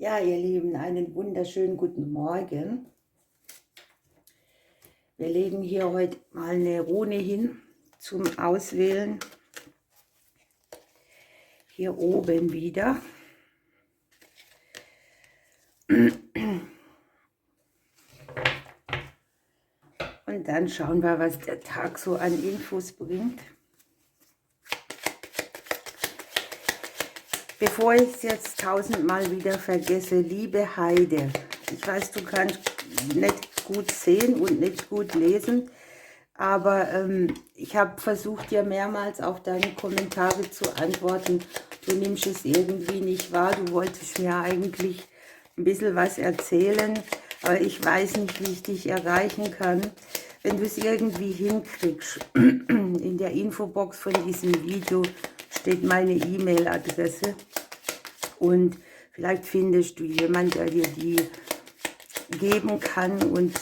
Ja, ihr Lieben, einen wunderschönen guten Morgen. Wir legen hier heute mal eine Rune hin zum Auswählen. Hier oben wieder. Und dann schauen wir, was der Tag so an Infos bringt. Bevor ich es jetzt tausendmal wieder vergesse, liebe Heide, ich weiß, du kannst nicht gut sehen und nicht gut lesen, aber ich habe versucht, dir mehrmals auf deine Kommentare zu antworten. Du nimmst es irgendwie nicht wahr, du wolltest mir eigentlich ein bisschen was erzählen, aber ich weiß nicht, wie ich dich erreichen kann. Wenn du es irgendwie hinkriegst, in der Infobox von diesem Video steht meine E-Mail-Adresse und vielleicht findest du jemanden, der dir die geben kann, und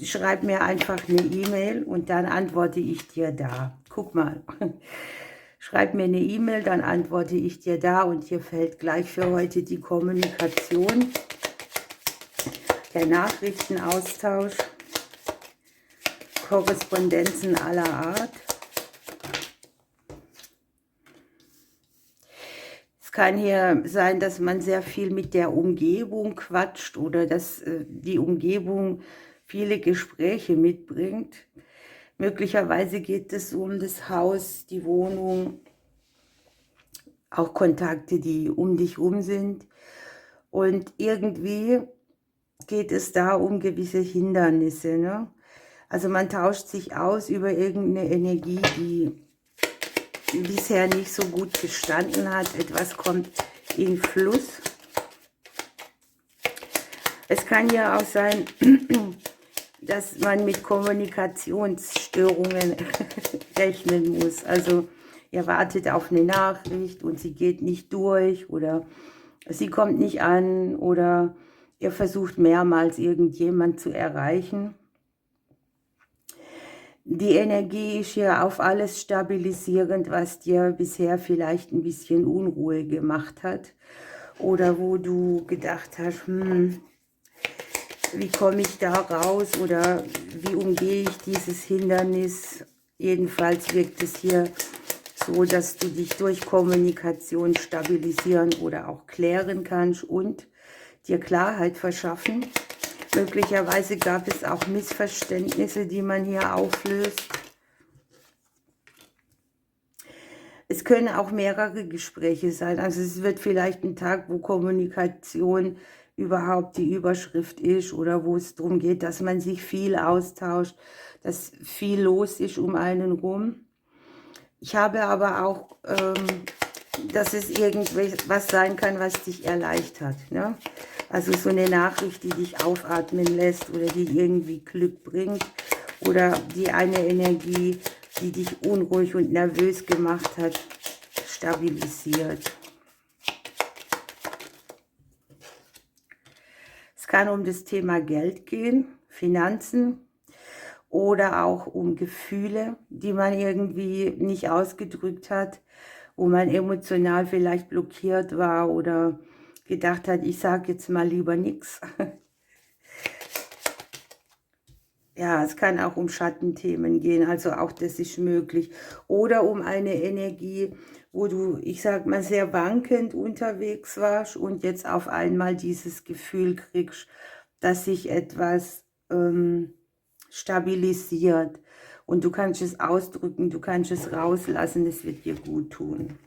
schreib mir einfach eine E-Mail und dann antworte ich dir da. Guck mal, schreib mir eine E-Mail, dann antworte ich dir da, und hier fällt gleich für heute die Kommunikation, der Nachrichtenaustausch, Korrespondenzen aller Art. Es kann hier sein, dass man sehr viel mit der Umgebung quatscht oder dass die Umgebung viele Gespräche mitbringt. Möglicherweise geht es um das Haus, die Wohnung, auch Kontakte, die um dich rum sind. Und irgendwie geht es da um gewisse Hindernisse, ne? Also man tauscht sich aus über irgendeine Energie, die bisher nicht so gut gestanden hat. Etwas kommt in Fluss. Es kann ja auch sein, dass man mit Kommunikationsstörungen rechnen muss. Also ihr wartet auf eine Nachricht und sie geht nicht durch oder sie kommt nicht an oder ihr versucht mehrmals irgendjemand zu erreichen. Die Energie ist ja auf alles stabilisierend, was dir bisher vielleicht ein bisschen Unruhe gemacht hat oder wo du gedacht hast, wie komme ich da raus oder wie umgehe ich dieses Hindernis. Jedenfalls wirkt es hier so, dass du dich durch Kommunikation stabilisieren oder auch klären kannst und dir Klarheit verschaffen. Möglicherweise gab es auch Missverständnisse, die man hier auflöst. Es können auch mehrere Gespräche sein. Also es wird vielleicht ein Tag, wo Kommunikation überhaupt die Überschrift ist oder wo es darum geht, dass man sich viel austauscht, dass viel los ist um einen rum. Ich habe aber auch, dass es irgendwas sein kann, was dich erleichtert, ne? Also so eine Nachricht, die dich aufatmen lässt oder die irgendwie Glück bringt oder die eine Energie, die dich unruhig und nervös gemacht hat, stabilisiert. Es kann um das Thema Geld gehen, Finanzen oder auch um Gefühle, die man irgendwie nicht ausgedrückt hat, wo man emotional vielleicht blockiert war oder gedacht hat, ich sage jetzt mal lieber nichts. Ja, es kann auch um Schattenthemen gehen, also auch das ist möglich. Oder um eine Energie, wo du, ich sag mal, sehr wankend unterwegs warst und jetzt auf einmal dieses Gefühl kriegst, dass sich etwas stabilisiert. Und du kannst es ausdrücken, du kannst es rauslassen, es wird dir gut tun.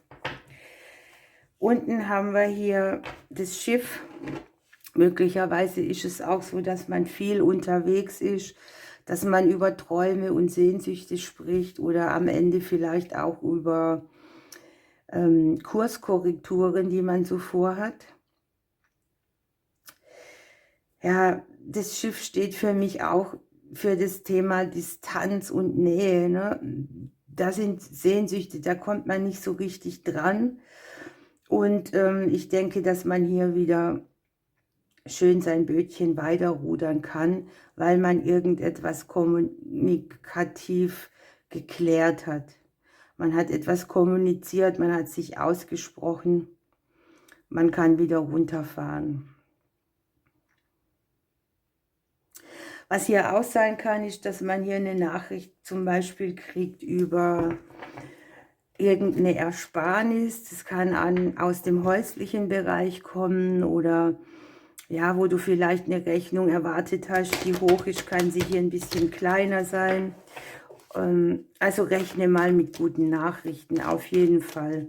Unten haben wir hier das Schiff. Möglicherweise ist es auch so, dass man viel unterwegs ist, dass man über Träume und Sehnsüchte spricht oder am Ende vielleicht auch über Kurskorrekturen, die man so vorhat. Ja, das Schiff steht für mich auch für das Thema Distanz und Nähe, ne? Da sind Sehnsüchte, da kommt man nicht so richtig dran. Und ich denke, dass man hier wieder schön sein Bötchen weiterrudern kann, weil man irgendetwas kommunikativ geklärt hat. Man hat etwas kommuniziert, man hat sich ausgesprochen man kann wieder runterfahren. Was hier auch sein kann, ist, dass man hier eine Nachricht zum Beispiel kriegt über irgendeine Ersparnis. Das kann aus dem häuslichen Bereich kommen oder ja, wo du vielleicht eine Rechnung erwartet hast, die hoch ist, kann sie hier ein bisschen kleiner sein. Also rechne mal mit guten Nachrichten, auf jeden Fall.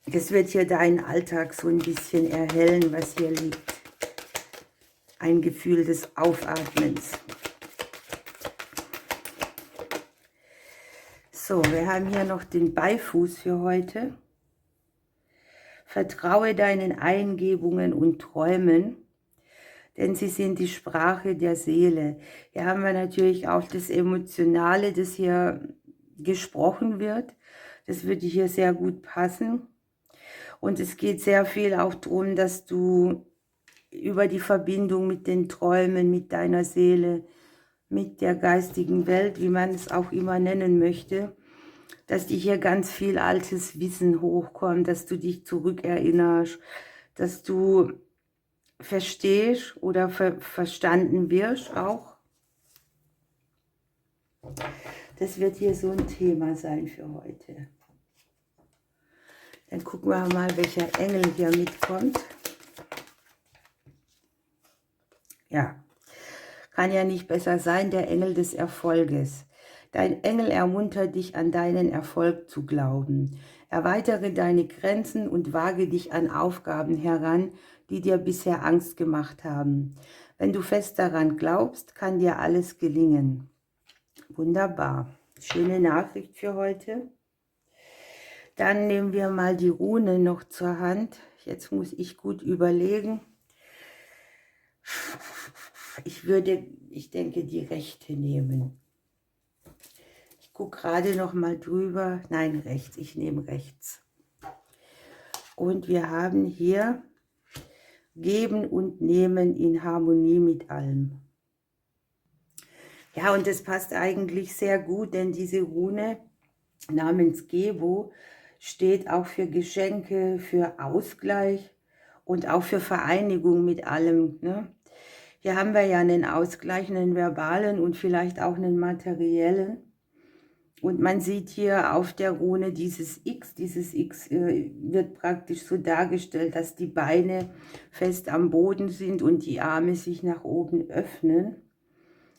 Das wird hier deinen Alltag so ein bisschen erhellen, was hier liegt. Ein Gefühl des Aufatmens. So, wir haben hier noch den Beifuß für heute. Vertraue deinen Eingebungen und Träumen, denn sie sind die Sprache der Seele. Hier haben wir natürlich auch das Emotionale, das hier gesprochen wird. Das würde hier sehr gut passen. Und es geht sehr viel auch darum, dass du über die Verbindung mit den Träumen, mit deiner Seele, mit der geistigen Welt, wie man es auch immer nennen möchte, dass dir hier ganz viel altes Wissen hochkommt, dass du dich zurückerinnerst, dass du verstehst oder verstanden wirst auch. Das wird hier so ein Thema sein für heute. Dann gucken wir mal, welcher Engel hier mitkommt. Ja, kann ja nicht besser sein, der Engel des Erfolges. Dein Engel ermuntert dich, an deinen Erfolg zu glauben. Erweitere deine Grenzen und wage dich an Aufgaben heran, die dir bisher Angst gemacht haben. Wenn du fest daran glaubst, kann dir alles gelingen. Wunderbar. Schöne Nachricht für heute. Dann nehmen wir mal die Rune noch zur Hand. Jetzt muss ich gut überlegen. Ich denke, die rechte nehmen. Ich gucke gerade noch mal drüber. Nein, rechts. Ich nehme rechts. Und wir haben hier Geben und Nehmen in Harmonie mit allem. Ja, und das passt eigentlich sehr gut, denn diese Rune namens Gebo steht auch für Geschenke, für Ausgleich und auch für Vereinigung mit allem. Ne? Hier haben wir ja einen Ausgleich, einen verbalen und vielleicht auch einen materiellen. Und man sieht hier auf der Rune dieses X wird praktisch so dargestellt, dass die Beine fest am Boden sind und die Arme sich nach oben öffnen.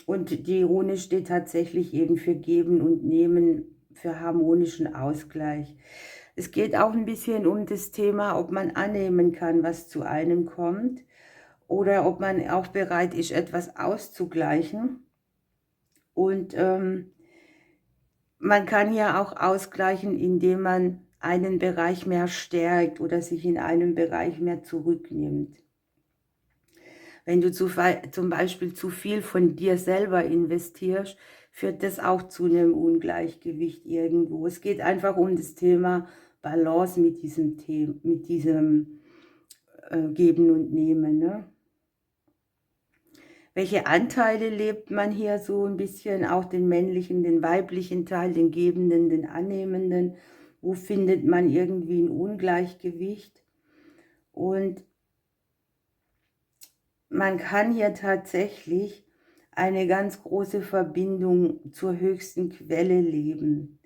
Und die Rune steht tatsächlich eben für Geben und Nehmen, für harmonischen Ausgleich. Es geht auch ein bisschen um das Thema, ob man annehmen kann, was zu einem kommt, oder ob man auch bereit ist, etwas auszugleichen. Und man kann hier auch ausgleichen, indem man einen Bereich mehr stärkt oder sich in einem Bereich mehr zurücknimmt. Wenn du zum Beispiel zu viel von dir selber investierst, führt das auch zu einem Ungleichgewicht irgendwo. Es geht einfach um das Thema Balance mit diesem Geben und Nehmen. Ne? Welche Anteile lebt man hier so ein bisschen? Auch den männlichen, den weiblichen Teil, den Gebenden, den Annehmenden. Wo findet man irgendwie ein Ungleichgewicht? Und man kann hier tatsächlich eine ganz große Verbindung zur höchsten Quelle leben,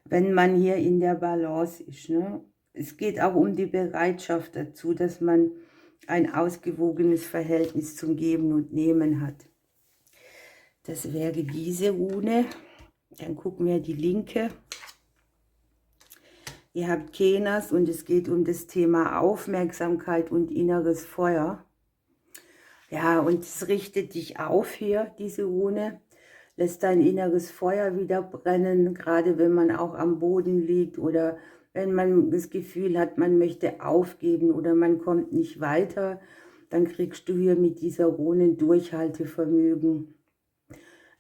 wenn man hier in der Balance ist. Ne? Es geht auch um die Bereitschaft dazu, dass man ein ausgewogenes Verhältnis zum Geben und Nehmen hat. Das wäre diese Rune. Dann gucken wir die linke. Ihr habt Kenas und es geht um das Thema Aufmerksamkeit und inneres Feuer. Ja, und es richtet dich auf hier, diese Rune, lässt dein inneres Feuer wieder brennen, gerade wenn man auch am Boden liegt oder wenn man das Gefühl hat, man möchte aufgeben oder man kommt nicht weiter, dann kriegst du hier mit dieser Rune Durchhaltevermögen,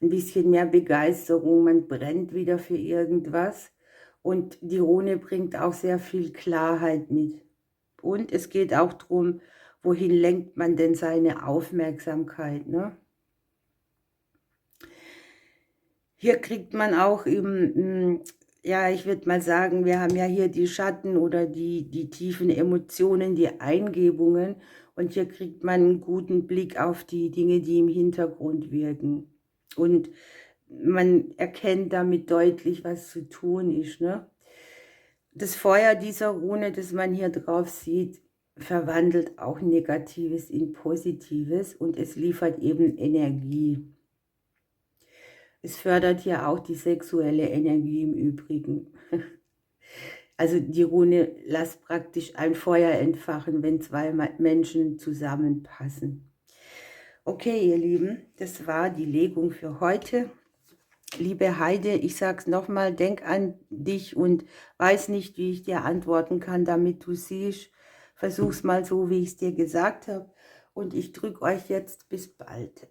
ein bisschen mehr Begeisterung, man brennt wieder für irgendwas und die Rune bringt auch sehr viel Klarheit mit. Und es geht auch darum, wohin lenkt man denn seine Aufmerksamkeit, ne? Hier kriegt man auch ja, ich würde mal sagen, wir haben ja hier die Schatten oder die tiefen Emotionen, die Eingebungen. Und hier kriegt man einen guten Blick auf die Dinge, die im Hintergrund wirken. Und man erkennt damit deutlich, was zu tun ist, ne? Das Feuer dieser Rune, das man hier drauf sieht, verwandelt auch Negatives in Positives und es liefert eben Energie. Es fördert hier auch die sexuelle Energie im Übrigen. Also die Rune lässt praktisch ein Feuer entfachen, wenn zwei Menschen zusammenpassen. Okay, ihr Lieben, das war die Legung für heute. Liebe Heide, ich sag's nochmal, denk an dich und weiß nicht, wie ich dir antworten kann, damit du siehst. Versuch's mal so, wie ich es dir gesagt habe. Und ich drücke euch jetzt bis bald.